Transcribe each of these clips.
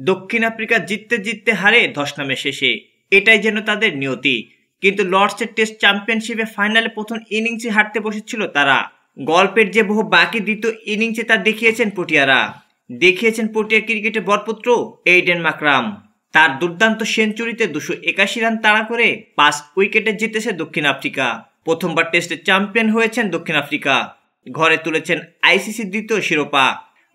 দক্ষিণ আফ্রিকা জিততে জিততে হারে ধস নামে শেষে, এটাই যেন তাদের নিয়তি। কিন্তু লর্ডসের টেস্ট চ্যাম্পিয়নশিপে ফাইনালে প্রথম ইনিংসে হারতে বসেছিল তারা। গল্পের যে বহু বাকি দ্বিতীয় ইনিংসে তা দেখিয়েছেন পটিয়া ক্রিকেটের বরপুত্র এইডেন মাকরাম। তার দুর্দান্ত সেঞ্চুরিতে 281 রান তাড়া করে 5 উইকেটে জিতেছে দক্ষিণ আফ্রিকা। প্রথমবার টেস্টে চ্যাম্পিয়ন হয়েছেন দক্ষিণ আফ্রিকা, ঘরে তুলেছেন আইসিসির দ্বিতীয় শিরোপা।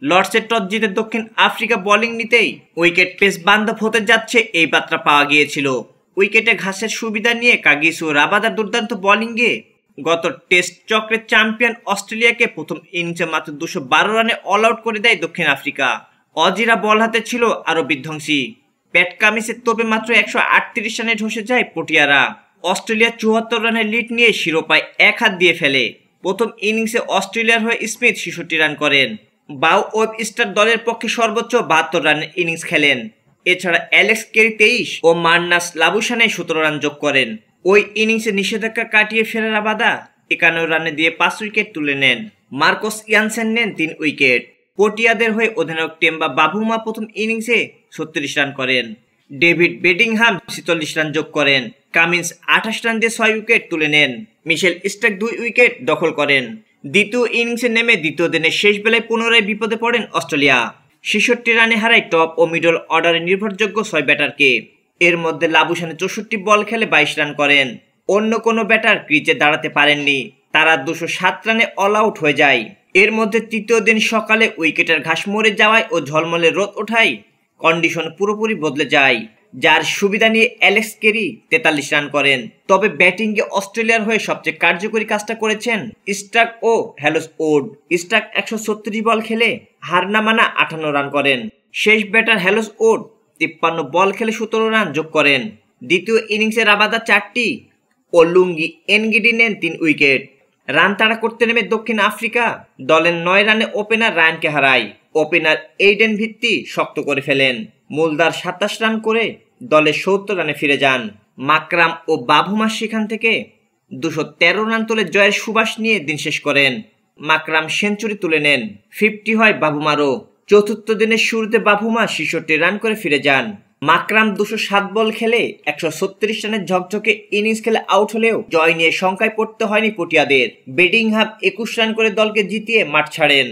লর্ডসের টস জিতে দক্ষিণ আফ্রিকা বোলিং নিতেই উইকেট পেস বান্ধব হতে যাচ্ছে এই বার্তা পাওয়া গিয়েছিল। উইকেটে ঘাসের সুবিধা নিয়ে কাগিসো রাবাদার দুর্দান্ত বোলিংয়ে গত টেস্ট চক্রের চ্যাম্পিয়ন অস্ট্রেলিয়াকে প্রথম ইনিংসে মাত্র 212 রানে অল আউট করে দেয় দক্ষিণ আফ্রিকা। অজিরা বল হাতে ছিল আরো বিধ্বংসী। প্যাট কামিন্সের তোপে মাত্র 138 রানে ধসে যায় পটিয়ারা। অস্ট্রেলিয়া 74 রানের লিড নিয়ে শিরোপায় এক হাত দিয়ে ফেলে। প্রথম ইনিংসে অস্ট্রেলিয়ার হয়ে স্মিথ 66 রান করেন। বাউ ওয়েবস্টার দলের পক্ষে সর্বোচ্চ 72 রানের ইনিংস খেলেন। এছাড়া অ্যালেক্স কেরি 23 ও মার্নাস লাবুশানে 17 রান যোগ করেন। ওই ইনিংসে নিষেধাজ্ঞা কাটিয়ে ফেরা রাবাদা 51 রানে দিয়ে 5 উইকেট তুলে নেন। মার্কস ইয়ানসেন নেন 3 উইকেট। পটিয়াদের হয়ে অধিনায়ক টেম্বা বাভুমা প্রথম ইনিংসে 36 রান করেন। ডেভিড বেডিংহাম 46 রান যোগ করেন। কামিন্স 28 রান দিয়ে 6 উইকেট তুলে নেন। মিশেল স্টার্ক 2 উইকেট দখল করেন। দ্বিতীয় ইনিংসে নেমে দ্বিতীয় দিনের শেষ বেলায় পুনরায় বিপদে পড়েন অস্ট্রেলিয়া। 66 রানে হারায় টপ ও মিডল অর্ডারে নির্ভরযোগ্য 6 ব্যাটারকে। এর মধ্যে লাবুশানে 64 বল খেলে 22 রান করেন। অন্য কোনো ব্যাটার ক্রিজে দাঁড়াতে পারেননি। তারা 207 রানে অল আউট হয়ে যায়। এর মধ্যে তৃতীয় দিন সকালে উইকেটের ঘাস মরে যাওয়ায় ও ঝলমলে রোদ ওঠায় কন্ডিশন পুরোপুরি বদলে যায়, যার সুবিধা নিয়ে অ্যালেক্স কেরি 43 রান করেন। তবে ব্যাটিংয়ে অস্ট্রেলিয়ার হয়ে সবচেয়ে কার্যকরী কাজটা করেছেন স্টার্ক ও হ্যালোস উড। স্টার্ক 136 বল খেলে হার না মানা 58 রান করেন। শেষ ব্যাটার হ্যালোস উড 53 বল খেলে 17 রান যোগ করেন। দ্বিতীয় ইনিংসে রাবাদা 4টি ও লুঙ্গি এনগিডি নেন 3 উইকেট। রান তাড়া করতে নেমে দক্ষিণ আফ্রিকা দলের 9 রানে ওপেনার রায়ানকে হারায়। ওপেনার এইডেন ভিত্তি শক্ত করে ফেলেন। মুলদার 27 রান করে দলের 70 রানে ফিরে যান। মাকরাম ও বাভুমা সেখান থেকে 213 রান তুলে জয়ের সুবাস নিয়ে দিন শেষ করেন। মাকরাম সেঞ্চুরি তুলে নেন। 50 হয় বাভুমারও। চতুর্থ দিনের শুরুতে বাভুমা 66 রান করে ফিরে যান। মাকরাম 207 বল খেলে 136 রানের ঝকঝকে ইনিংস খেলে আউট হলেও জয় নিয়ে শঙ্কায় পড়তে হয়নি পটিয়াদের। বেডিংহাম 21 রান করে দলকে জিতিয়ে মাঠ ছাড়েন।